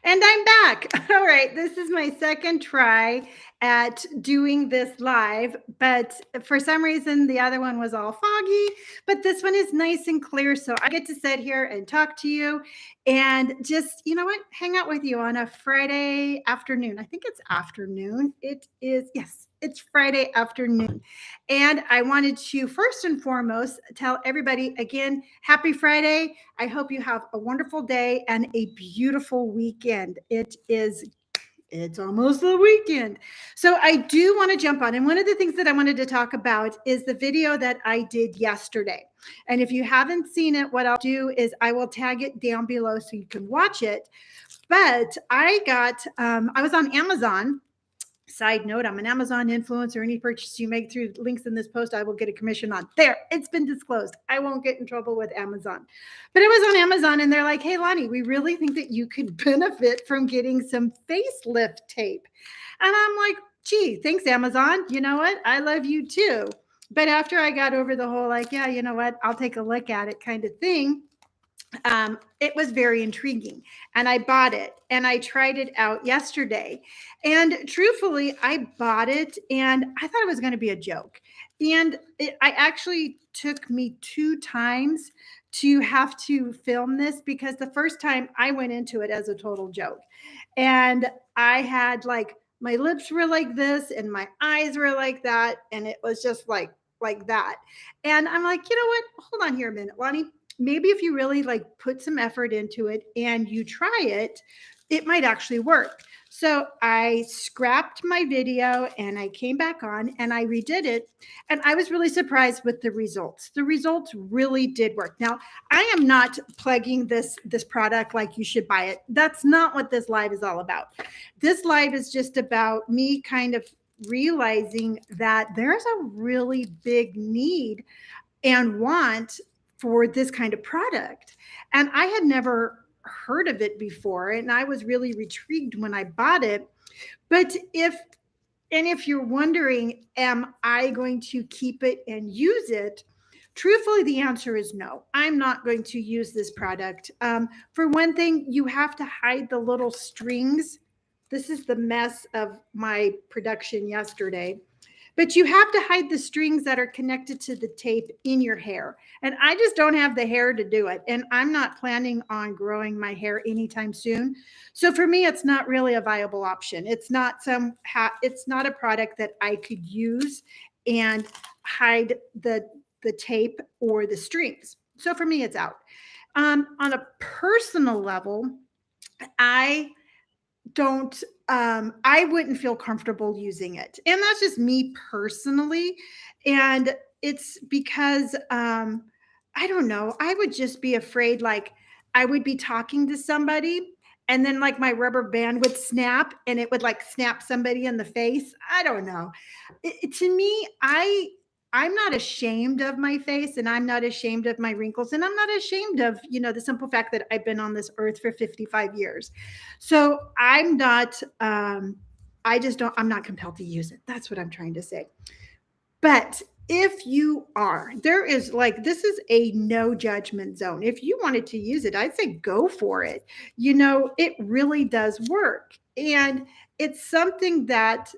And I'm back. All right. This is my second try at doing this live, but for some reason, the other one was all foggy, but this one is nice and clear. So I get to sit here and talk to you and just, you know what, hang out with you on a Friday afternoon. I think it's afternoon. It is, yes, it's Friday afternoon. And I wanted to first and foremost tell everybody again, happy Friday. I hope you have a wonderful day and a beautiful weekend. It's almost the weekend. So I do want to jump on. And one of the things that I wanted to talk about is the video that I did yesterday. And if you haven't seen it, what I'll do is I will tag it down below so you can watch it. But I was on Amazon. Side note, I'm an Amazon influencer. Any purchase you make through links in this post, I will get a commission on. There, it's been disclosed. I won't get in trouble with Amazon. But I was on Amazon and they're like, hey, Lonnie, we really think that you could benefit from getting some facelift tape. And I'm like, gee, thanks, Amazon. You know what? I love you too. But after I got over the whole, like, yeah, you know what? I'll take a look at it kind of thing, it was very intriguing and I bought it and I tried it out yesterday. And truthfully, I bought it and I thought it was going to be a joke. I actually took me two times to have to film this because the first time I went into it as a total joke. And I had like my lips were like this and my eyes were like that. And it was just like that. And I'm like, you know what? Hold on here a minute, Lonnie, maybe if you really like put some effort into it and you try it, it might actually work. So I scrapped my video and I came back on and I redid it. And I was really surprised with the results. The results really did work. Now, I am not plugging this product like you should buy it. That's not what this live is all about. This live is just about me kind of realizing that there's a really big need and want for this kind of product. And I had never heard of it before. And I was really intrigued when I bought it. But if you're wondering, am I going to keep it and use it? Truthfully, the answer is no. I'm not going to use this product. For one thing, you have to hide the little strings. This is the mess of my production yesterday, but you have to hide the strings that are connected to the tape in your hair. And I just don't have the hair to do it. And I'm not planning on growing my hair anytime soon. So for me, it's not really a viable option. It's not a product that I could use and hide the tape or the strings. So for me, it's out. On a personal level, I don't I wouldn't feel comfortable using it. And that's just me personally. And it's because I don't know, I would just be afraid like I would be talking to somebody and then like my rubber band would snap and it would like snap somebody in the face. I don't know. To me, I'm not ashamed of my face and I'm not ashamed of my wrinkles and I'm not ashamed of, the simple fact that I've been on this earth for 55 years. So I'm not I just don't I'm not compelled to use it. That's what I'm trying to say. But if you are, this is a no judgment zone. If you wanted to use it, I'd say go for it. It really does work. And it's something that,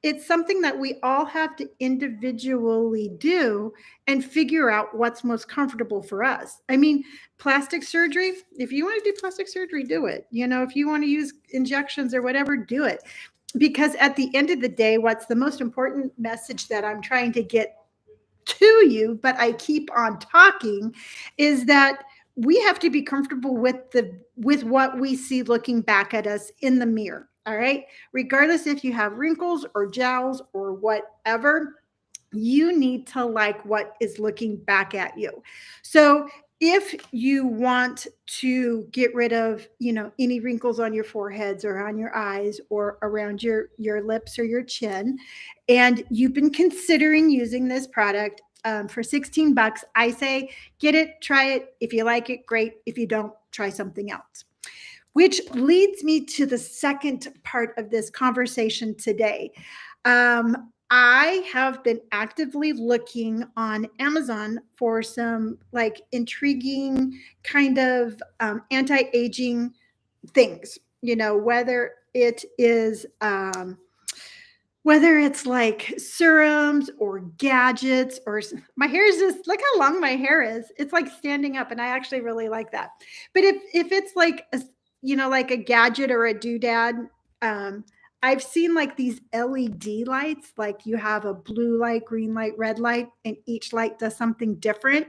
it's something that we all have to individually do and figure out what's most comfortable for us. I mean, plastic surgery, if you want to do plastic surgery, do it. If you want to use injections or whatever, do it. Because at the end of the day, what's the most important message that I'm trying to get to you, but I keep on talking, is that we have to be comfortable with what we see looking back at us in the mirror. All right. Regardless if you have wrinkles or jowls or whatever, you need to like what is looking back at you. So if you want to get rid of, any wrinkles on your foreheads or on your eyes or around your lips or your chin, and you've been considering using this product for 16 bucks, I say get it, try it. If you like it, great. If you don't, try something else. Which leads me to the second part of this conversation today. I have been actively looking on Amazon for some like intriguing kind of anti-aging things, whether it's like serums or gadgets or my hair is just look how long my hair is. It's like standing up, and I actually really like that. But if it's like like a gadget or a doodad, um, I've seen like these LED lights, like you have a blue light, green light, red light, and each light does something different.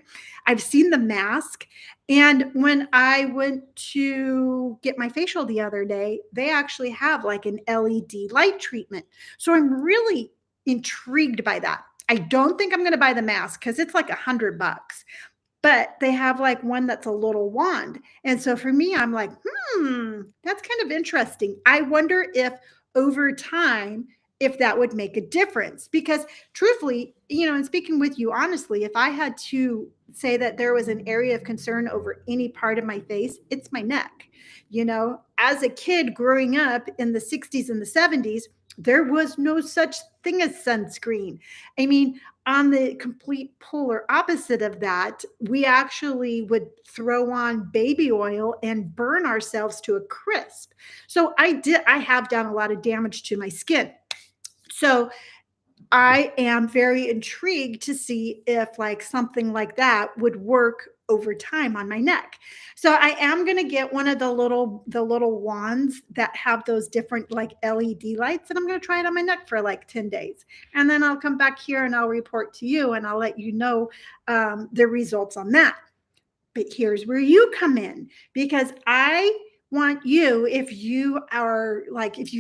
I've seen the mask, and when I went to get my facial the other day, they actually have like an LED light treatment. So I'm really intrigued by that. I don't think I'm going to buy the mask because it's like $100, but they have like one that's a little wand. And so for me, I'm like, that's kind of interesting. I wonder if over time, if that would make a difference. Because truthfully, and speaking with you honestly, if I had to say that there was an area of concern over any part of my face, it's my neck. As a kid growing up in the 60s and the 70s, there was no such thing as sunscreen. I mean, on the complete polar opposite of that, we actually would throw on baby oil and burn ourselves to a crisp. So I have done a lot of damage to my skin. So I am very intrigued to see if like something like that would work over time on my neck. So I am going to get one of the little wands that have those different like LED lights, and I'm going to try it on my neck for like 10 days. And then I'll come back here and I'll report to you, and I'll let you know the results on that. But here's where you come in, because I want you, if you've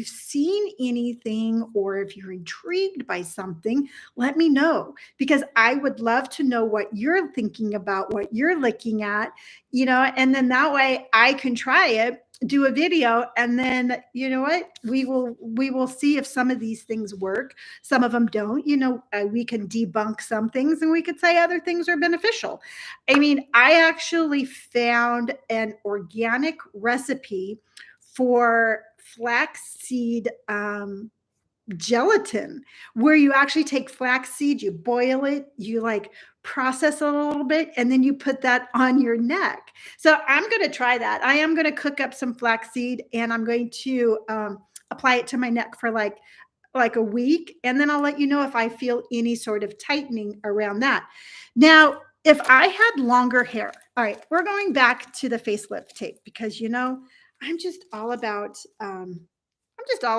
seen anything or if you're intrigued by something, let me know, because I would love to know what you're thinking about, what you're looking at, and then that way I can try it, do a video, and then you know what, we will see if some of these things work, some of them don't. We can debunk some things and we could say other things are beneficial. I mean, I actually found an organic recipe for flaxseed gelatin, where you actually take flaxseed, you boil it, you like process it a little bit, and then you put that on your neck. So I'm going to try that. I am going to cook up some flaxseed, and I'm going to apply it to my neck for like a week, and then I'll let you know if I feel any sort of tightening around that. Now, if I had longer hair, all right, we're going back to the facelift tape, because I'm just all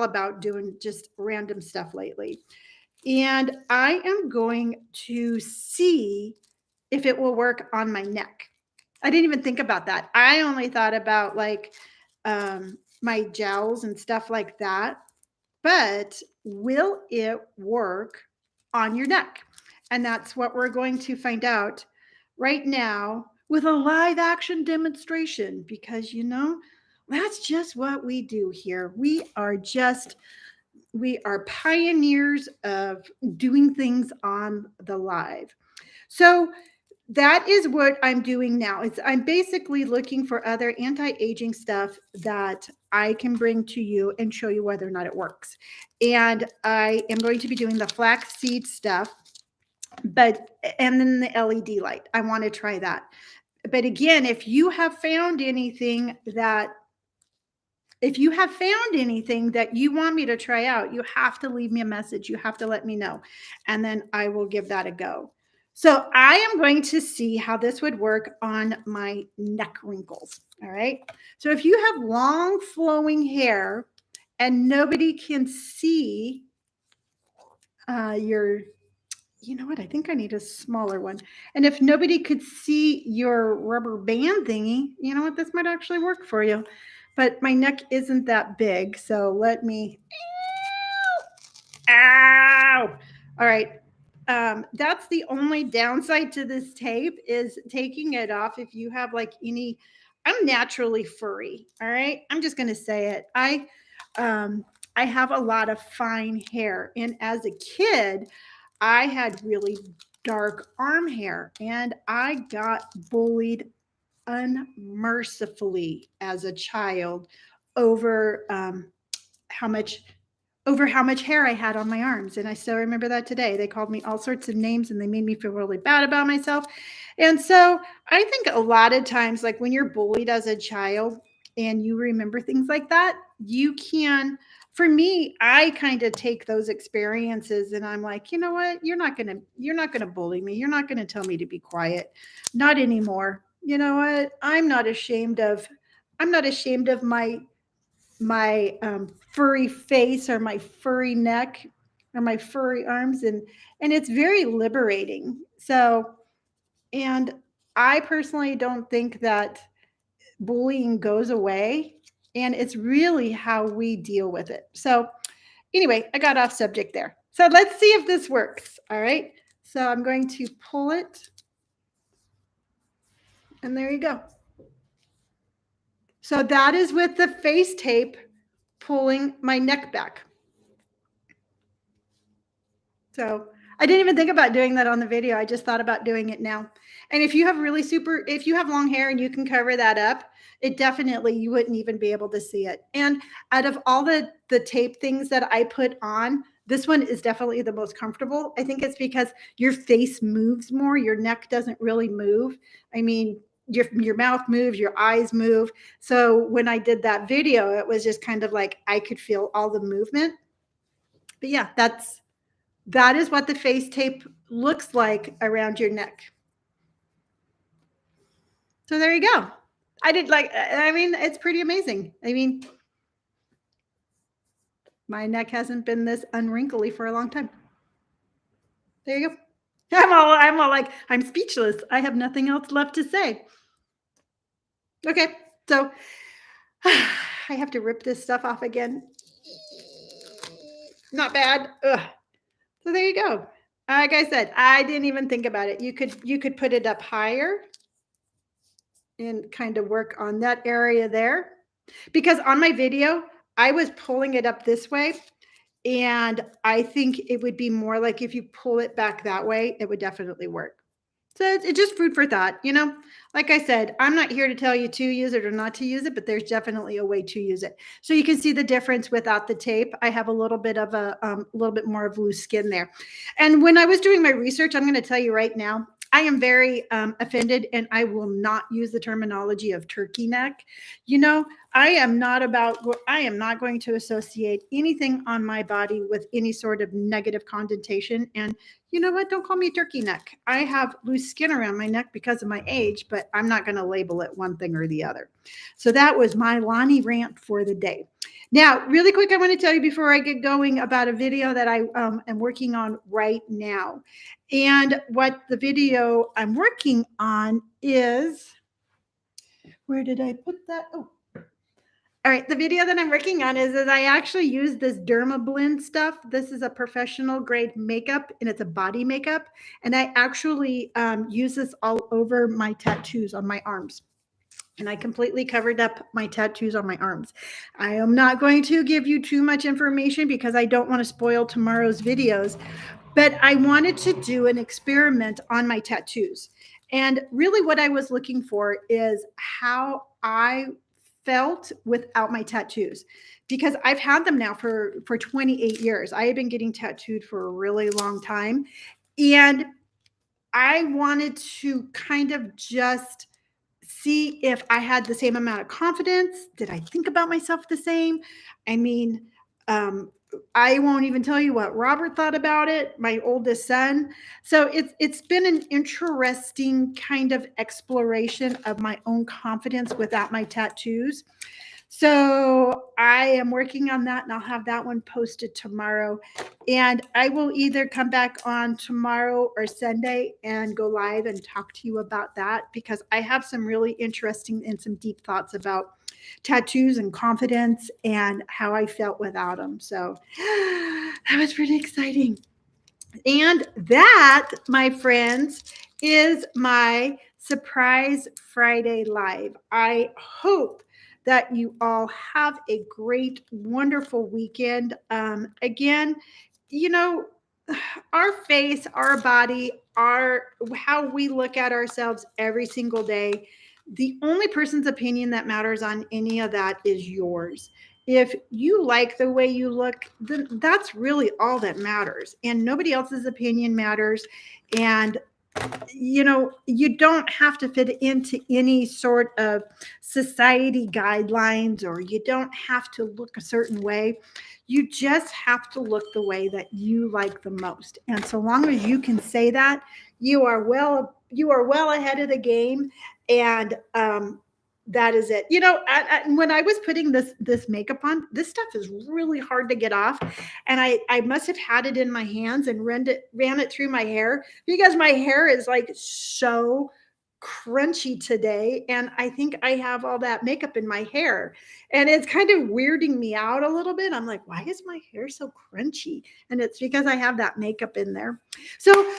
about doing just random stuff lately. And I am going to see if it will work on my neck. I didn't even think about that. I only thought about like my jowls and stuff like that. But will it work on your neck? And that's what we're going to find out right now with a live action demonstration, because that's just what we do here. We are pioneers of doing things on the live. So that is what I'm doing now. I'm basically looking for other anti-aging stuff that I can bring to you and show you whether or not it works. And I am going to be doing the flaxseed stuff, and then the LED light. I want to try that. But again, if you have found anything that you want me to try out, you have to leave me a message. You have to let me know, and then I will give that a go. So I am going to see how this would work on my neck wrinkles. All right. So if you have long flowing hair and nobody can see you know what? I think I need a smaller one. And if nobody could see your rubber band thingy, you know what? This might actually work for you. But my neck isn't that big. So let me. Ow! All right. That's the only downside to this tape, is taking it off. If you have like I'm naturally furry. All right. I'm just going to say it. I have a lot of fine hair. And as a kid, I had really dark arm hair, and I got bullied unmercifully as a child over how much hair I had on my arms. And I still remember that today. They called me all sorts of names, and they made me feel really bad about myself. And so I think a lot of times, like when you're bullied as a child, and you remember things like that, you can, for me, I kind of take those experiences and I'm like, you know what? You're not going to bully me. You're not going to tell me to be quiet. Not anymore. You know what? I'm not ashamed of my furry face or my furry neck or my furry arms, and it's very liberating. So, and I personally don't think that bullying goes away, and it's really how we deal with it. So, anyway, I got off subject there. So, let's see if this works. All right. So, I'm going to pull it, and there you go. So, that is with the face tape pulling my neck back. So, I didn't even think about doing that on the video. I just thought about doing it now. And if you have if you have long hair and you can cover that up, it definitely, you wouldn't even be able to see it. And out of all the tape things that I put on, this one is definitely the most comfortable. I think it's because your face moves more, your neck doesn't really move. I mean, your mouth moves, your eyes move. So when I did that video, it was just kind of like I could feel all the movement. But yeah, that is what the face tape looks like around your neck. So there you go. I mean, it's pretty amazing. I mean, my neck hasn't been this unwrinkly for a long time. There you go. I'm all like, I'm speechless. I have nothing else left to say. Okay, so I have to rip this stuff off again. Not bad. Ugh. So there you go. Like I said, I didn't even think about it. You could put it up higher and kind of work on that area there. Because on my video, I was pulling it up this way, and I think it would be more like if you pull it back that way, it would definitely work. So it's just food for thought, you know? Like I said, I'm not here to tell you to use it or not to use it, but there's definitely a way to use it. So you can see the difference without the tape. I have a little bit of a little bit more of loose skin there. And when I was doing my research, I'm going to tell you right now, I am very offended, and I will not use the terminology of turkey neck. You know, I am not going to associate anything on my body with any sort of negative connotation. And you know what? Don't call me turkey neck. I have loose skin around my neck because of my age, but I'm not going to label it one thing or the other. So that was my Lonnie rant for the day. Now, really quick, I want to tell you before I get going about a video that I am working on right now. And what the video I'm working on is, where did I put that? Oh, all right. The video that I'm working on is that I actually use this Dermablend stuff. This is a professional grade makeup, and it's a body makeup. And I actually use this all over my tattoos on my arms. And I completely covered up my tattoos on my arms. I am not going to give you too much information because I don't want to spoil tomorrow's videos, but I wanted to do an experiment on my tattoos. And really what I was looking for is how I felt without my tattoos, because I've had them now for 28 years. I have been getting tattooed for a really long time. And I wanted to kind of just see if I had the same amount of confidence. Did I think about myself the same? I mean, I won't even tell you what Robert thought about it, my oldest son. So it's been an interesting kind of exploration of my own confidence without my tattoos. So I am working on that, and I'll have that one posted tomorrow. And I will either come back on tomorrow or Sunday and go live and talk to you about that, because I have some really interesting and some deep thoughts about tattoos and confidence and how I felt without them. So that was pretty exciting. And that, my friends, is my Surprise Friday Live. I hope that you all have a great, wonderful weekend. Again, you know, our face, our body, how we look at ourselves every single day. The only person's opinion that matters on any of that is yours. If you like the way you look, then that's really all that matters. And nobody else's opinion matters. And you don't have to fit into any sort of society guidelines, or you don't have to look a certain way. You just have to look the way that you like the most. And so long as you can say that, you are well ahead of the game. And that is it. When I was putting this makeup on, this stuff is really hard to get off, and I must have had it in my hands and ran it through my hair, because my hair is like so crunchy today, and I think I have all that makeup in my hair, and it's kind of weirding me out a little bit. I'm like, why is my hair so crunchy? And it's because I have that makeup in there. So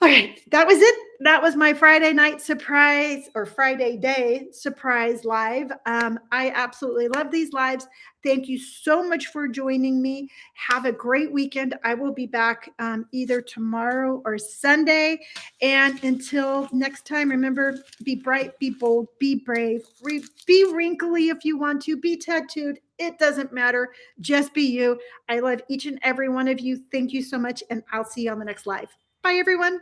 all right, that was it. That was my Friday night surprise, or Friday day surprise live. I absolutely love these lives. Thank you so much for joining me. Have a great weekend. I will be back either tomorrow or Sunday. And until next time, remember, be bright, be bold, be brave, be wrinkly if you want to, be tattooed. It doesn't matter. Just be you. I love each and every one of you. Thank you so much. And I'll see you on the next live. Bye, everyone.